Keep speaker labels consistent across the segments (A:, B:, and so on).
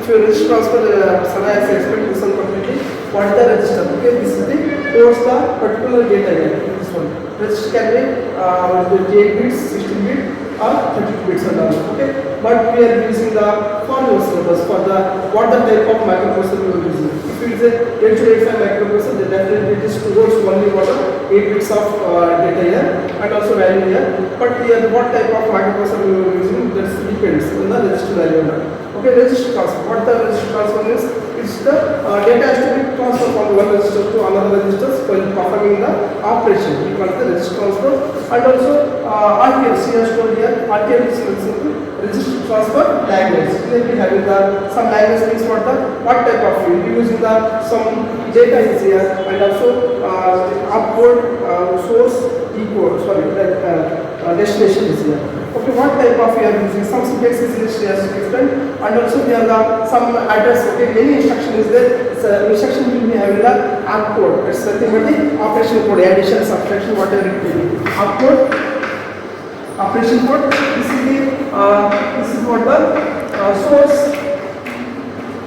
A: If you register transfer, Sana has explained this one completely. What is the register? Okay, this is the towards the particular data here. This one. Register can be 8 bits, 16 bit, or 32 bits and all. Okay, but we are using the formula syllabus for the what the type of microprocessor we are using. If it is a 8285 microprocessor, then definitely it is towards only what 8 bits of data here and also value here. But here, what type of microprocessor we are using, that depends on the register value. Okay, register transfer. What the register transfer is? It's the data has to be transferred from one register to another register while performing the operation. We call it the register transfer. And also RTL, see as told here, RTL is register transfer language. Here we having the some language means what type of field. We using the some data is here and also upward source equal destination is here. Okay, what type of we are using? Some syntax is explained, and also we have the some address. Okay, any instruction is there. Instruction will be having the opcode. It's nothing but the operation code, addition, subtraction, whatever it may be. Opcode, operation code. This is what the source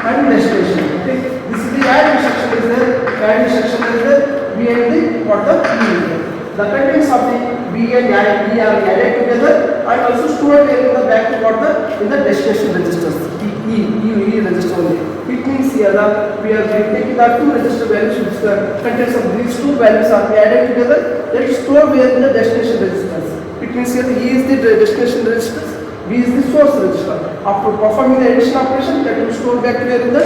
A: and destination. Okay, this is the add instruction is there. Add instruction is there. B and the what the E is there. The contents of the B and E are added together and also stored in the back to what in the destination registers. E register only. It means here we are taking the two register values which the contents of these two values are added together. That is stored where in the destination registers. It means here E is the destination registers, B is the source register. After performing the addition operation, that will store back to where in the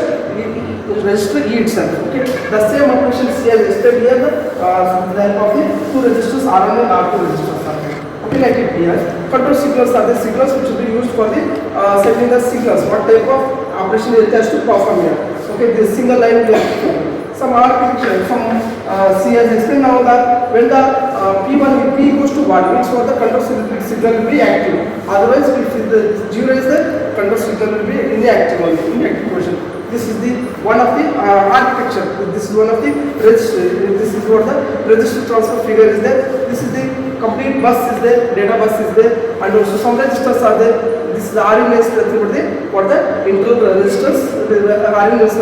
A: register E itself. Okay, the same operation here is here the help of the two registers R1 and R2 registers are there. Okay, like it here. Control signals are the signals which will be used for the setting the signals. What type of operation it has to perform here. Okay, this single line we have some architecture, some C has explained now that when the P1 P equals to 1 means what the control signal will be active. Otherwise, if the 0 is there, control signal will be inactive only, inactive position. This is the one of the architecture. This is one of the register. This is what the register transfer figure is there. This is the complete bus is there, data bus is there, and also some registers are there. This is the RN is what the internal registers. The RN is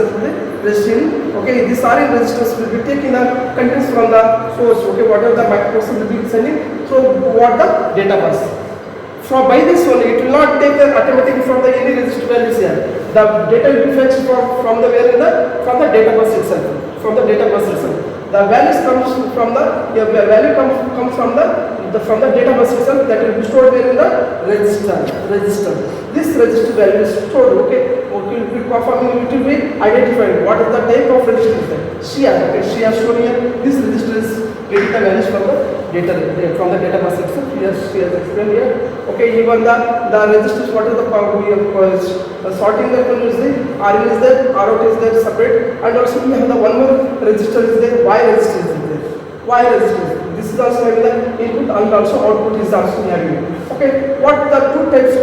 A: registering. Okay, these RN registers will be taking the contents from the source. Okay, whatever the microprocessor will be sending through what the data bus. From by this only, it will not take the automatically from the any register values here. The data will be fetched from the where in the from the data bus itself. From the data bus itself. The values comes from the value comes from the data bus itself, that will be stored where in the register. This register value is stored. Okay, will be performing. It will be identified. What is the type of register is there? She has shown here. This register is getting the values from the data bus itself. She has explained here. Okay, even the registers, what is the sorting the is there, RN is there, ROT is there separate, and also we have the one more register is there, Y register is there. Y register. This is also having the input and also output is also having. Okay, what the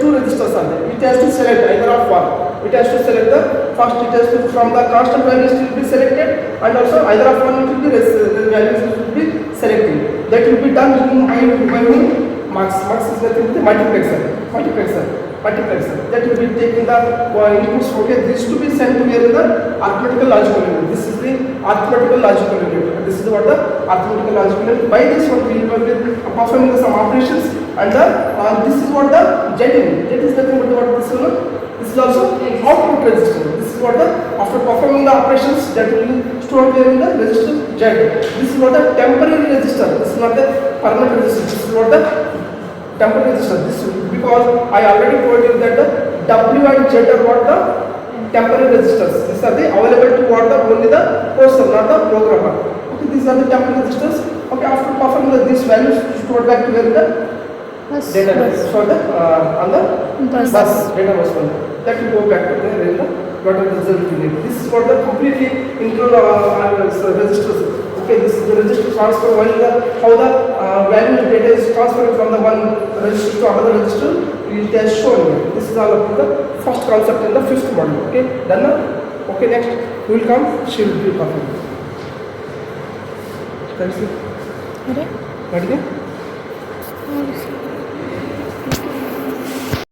A: two registers are there? It has to select either of one. It has to select the first. It has to from the constant values it will be selected, and also either of one it will be the values it will be selected. That will be done by Max is nothing but the multiplexer. That will be taking the inputs. Okay, this to be sent to here in the arithmetical logical unit. This is the arithmetical logical unit. This is what the arithmetical logical unit. By this one we will be performing some operations, and this is what the jet unit. Jet is nothing but what this one. This is also output register. This is what the after performing the operations that will be stored here in the register jet. This is what the temporary register. This is not the permanent register. This is what the temporary register. This because I already told you that the W and Z are what the temporary registers. These are the available to what the only the person, not the programmer. Okay, these are the temporary registers. Okay, after performing these values stored back to where the data bus for the on the bus data bus one. That will go back to there in the what the result we need. This is what the completely internal registers. Okay, this is the register transfer. While how the value data is transferred from the one register to another register, it has shown here. This is all about the first concept in the fifth module. Okay, done now? Okay, next we will come. She will be performing. Thank you. Ready?